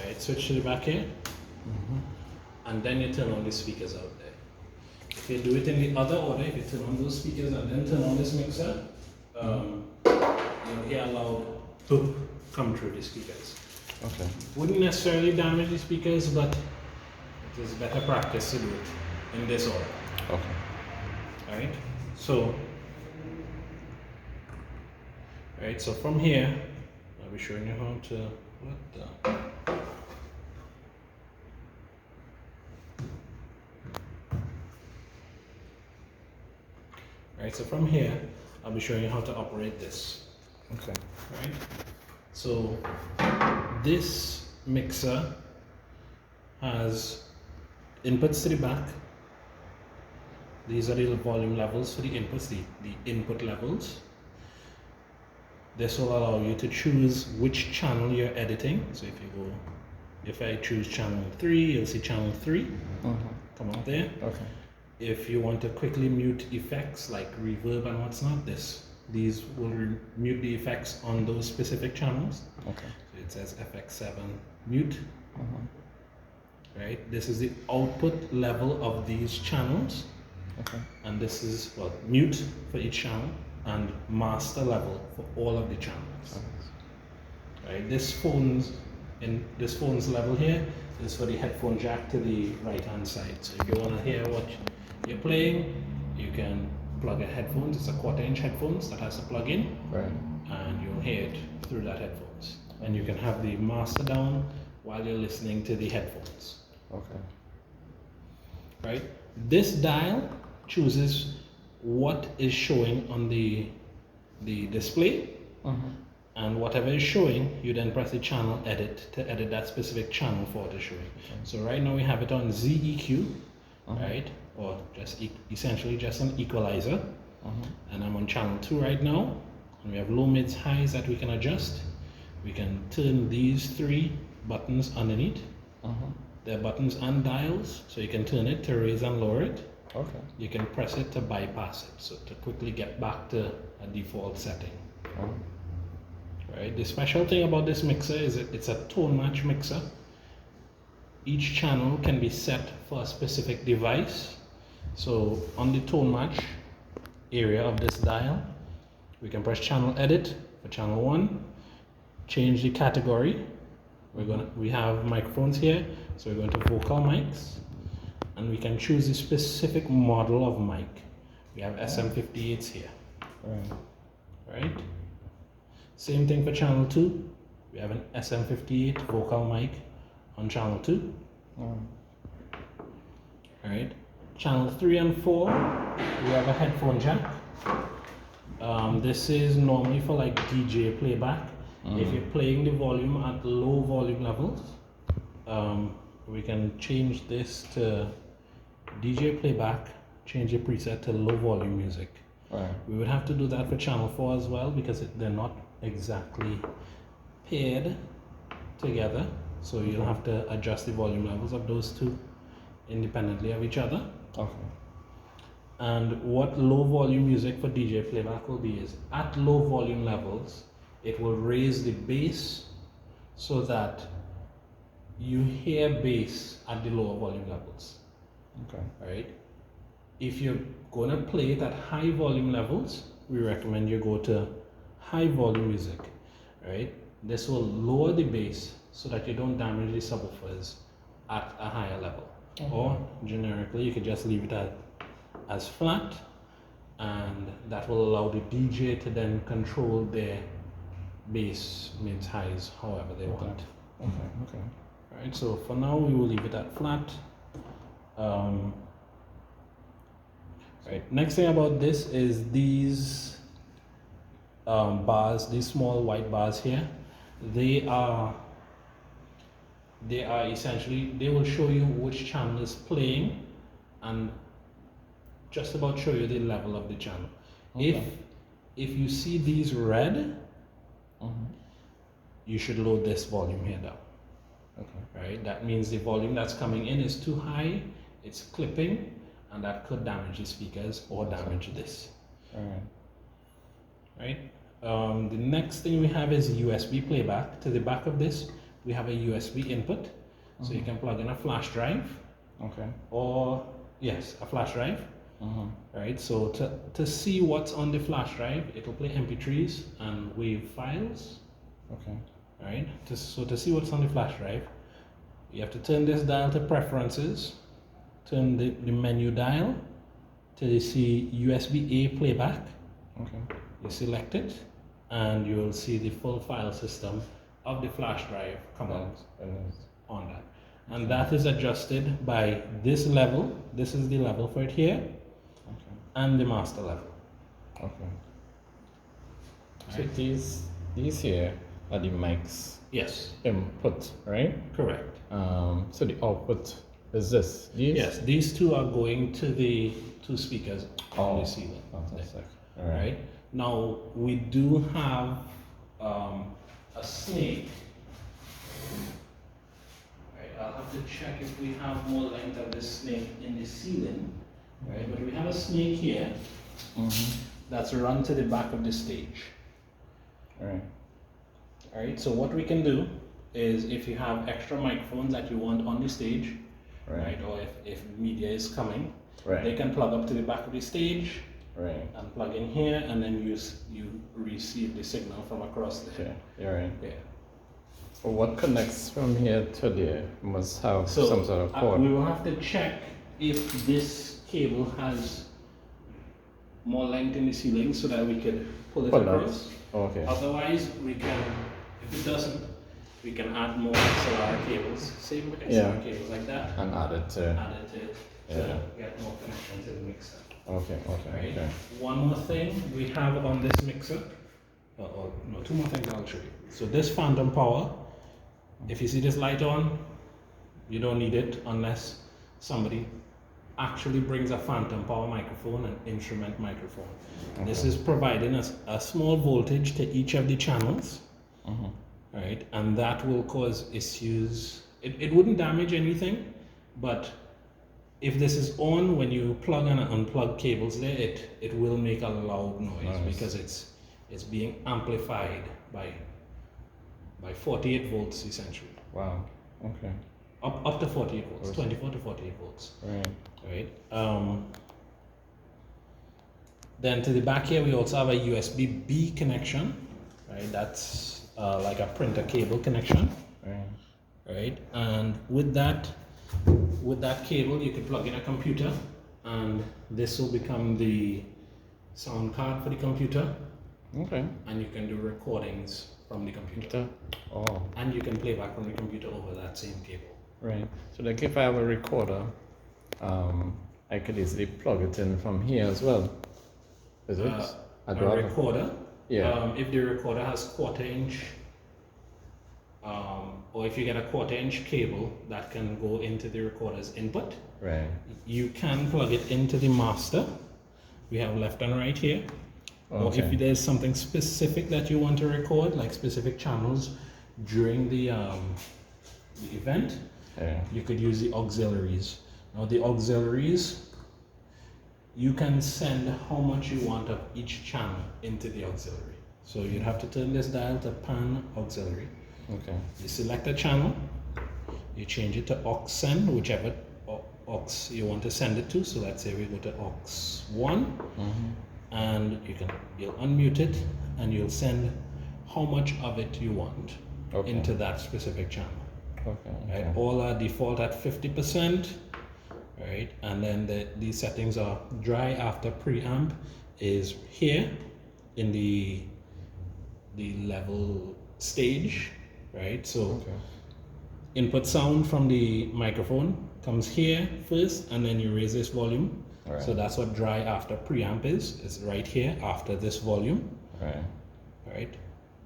Right, switch to the back here, and then you turn on the speakers out there. If you do it in the other order, if you turn on those speakers and then turn on this mixer, you'll hear a loud boop come through the speakers. Okay. Wouldn't necessarily damage the speakers, but it is better practice to do it in this order. Okay. Alright, so from here, I'll be showing you how to Right, so from here, I'll be showing you how to operate this. Okay. Right, so this mixer has inputs to the back. These are the volume levels for the inputs, the input levels. This will allow you to choose which channel you're editing. So if I choose channel 3, you'll see channel 3 come up there. Okay. If you want to quickly mute effects like reverb and what's not, these will mute the effects on those specific channels. Okay. So it says FX7 mute. Right, this is the output level of these channels. Okay. And this is mute for each channel and master level for all of the channels. Right, this phone's level here is for the headphone jack to the right hand side. So if you want to hear what you're playing, you can plug a headphones. It's a 1/4-inch headphones that has a plug in, Right. and you'll hear it through that headphones. And you can have the master down while you're listening to the headphones. Okay. Right, this dial chooses what is showing on the display, and whatever is showing, you then press the channel edit to edit that specific channel for what is showing. So right now we have it on ZEQ, right, or just essentially just an equalizer, and I'm on channel 2 right now, and we have low, mids, highs that we can adjust. We can turn these 3 buttons underneath. They're buttons and dials, so you can turn it to raise and lower it. Okay. You can press it to bypass it, so to quickly get back to a default setting. Right. The special thing about this mixer is it's a tone match mixer. Each channel can be set for a specific device. So on the tone match area of this dial, we can press channel edit for channel 1, change the category. We have microphones here, so we're going to vocal mics, and we can choose a specific model of mic. We have SM58s here. Right. Same thing for channel 2. We have an SM58 vocal mic on channel 2. Right. Channel 3 and 4, we have a headphone jack. This is normally for like DJ playback. If you're playing the volume at low volume levels, we can change this to DJ playback, change the preset to low volume music. We would have to do that for channel 4 as well, because they're not exactly paired together. So you'll have to adjust the volume levels of those two independently of each other. Okay. And what low volume music for DJ playback will be is, at low volume levels, it will raise the bass so that you hear bass at the lower volume levels. Okay. Right? If you're going to play it at high volume levels, we recommend you go to high volume music. Right? This will lower the bass so that you don't damage the subwoofers at a higher level. Or generically, you could just leave it as flat, and that will allow the DJ to then control their bass, mids, highs, however they want. Okay. Right, so for now we will leave it at flat. Right, next thing about this is these bars, these small white bars here. They are essentially, they will show you which channel is playing and just about show you the level of the channel. If you see these red, you should load this volume here down. Right, that means the volume that's coming in is too high, it's clipping, and that could damage the speakers or damage this. Right. The next thing we have is USB playback. To the back of this, we have a USB input, so you can plug in a flash drive. Okay. Or yes, a flash drive. Right. So to see what's on the flash drive, it'll play MP3s and WAV files. Okay. Right. So to see what's on the flash drive, you have to turn this dial to preferences, turn the menu dial till you see USB-A playback. Okay. You select it, and you will see the full file system of the flash drive come out on that. And that is adjusted by this level. This is the level for it here, and the master level. Okay. So these here are the mics. Yes. Input, right? Correct. So the output is this. Yes, these two are going to the two speakers on the ceiling. Fantastic. All right. Now we do have a snake. Right. I'll have to check if we have more length of this snake in the ceiling. Right. But we have a snake here that's run to the back of the stage. All right. All right. So what we can do is, if you have extra microphones that you want on the stage, right, or if media is coming, they can plug up to the back of the stage. Right. And plug in here, and then you receive the signal from across there. Okay. You're right. Yeah. Well, what connects from here to there? Must have some sort of cord. We will have to check if this cable has more length in the ceiling so that we could pull it across. Okay. Otherwise, we can, if it doesn't, we can add more XLR cables, same XLR cables like that, and add it to get more connection to the mixer. Okay. Right. One more thing we have on this mixer, two more things I'll show you. So this phantom power, if you see this light on, you don't need it unless somebody actually brings a phantom power microphone, an instrument microphone. Okay. This is providing us a small voltage to each of the channels, right? And that will cause issues. It wouldn't damage anything, but if this is on, when you plug and unplug cables there, it will make a loud noise because it's being amplified by 48 volts essentially. Wow. Okay. Up to 48 volts, 24 to 48 volts. Right. Then to the back here, we also have a USB-B connection. Right. That's like a printer cable connection. Right. And with that cable, you can plug in a computer, and this will become the sound card for the computer. Okay. And you can do recordings from the computer. And you can play back from the computer over that same cable. Right. So like if I have a recorder, I could easily plug it in from here as well. Is it? A recorder? Yeah. If the recorder has 1/4 inch, or if you get a 1/4 inch cable that can go into the recorder's input, you can plug it into the master. We have left and right here. Or if there's something specific that you want to record, like specific channels during the event, you could use the auxiliaries. Now the auxiliaries, you can send how much you want of each channel into the auxiliary. So you'd have to turn this dial to pan auxiliary. Okay. You select a channel, you change it to aux send, whichever aux you want to send it to. So let's say we go to aux 1, and you'll unmute it, and you'll send how much of it you want into that specific channel. Right? All are default at 50%. Right, and then the settings are dry after preamp is here in the level stage. Right, so input sound from the microphone comes here first, and then you raise this volume. So that's what dry after preamp is. It's right here after this volume. Right.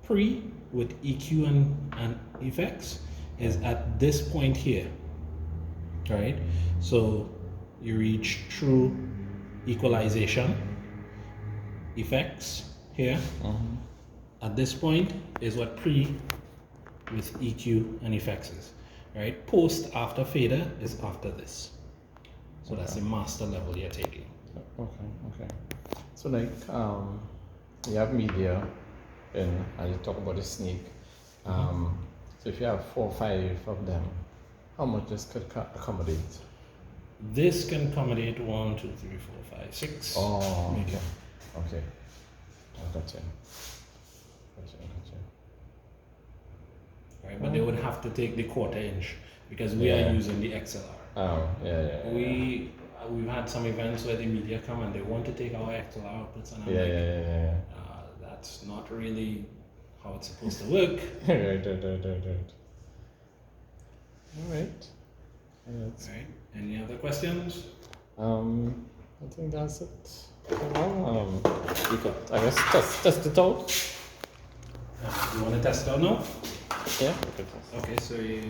Pre with EQ and effects is at this point here. Right. So you reach true equalization effects here. At this point is what pre with EQ and effects is. Right. Post after fader is after this. So that's the master level you're taking. Okay. So like you have media, and as you talk about the sneak, So if you have 4 or 5 of them, how much this could accommodate? This can accommodate 1, 2, 3, 4, 5, 6. Oh, Maybe. okay. Okay. I got you. Right, but they would have to take the 1/4 inch because we are using the XLR. Oh, yeah. We've had some events where the media come and they want to take our XLR outputs, and I'm Yeah. that's not really how it's supposed to work. Right. All right. Right. Any other questions? I think that's it. You could, I guess, test it out. You want to test it out now? Yeah. We could test. Okay, so you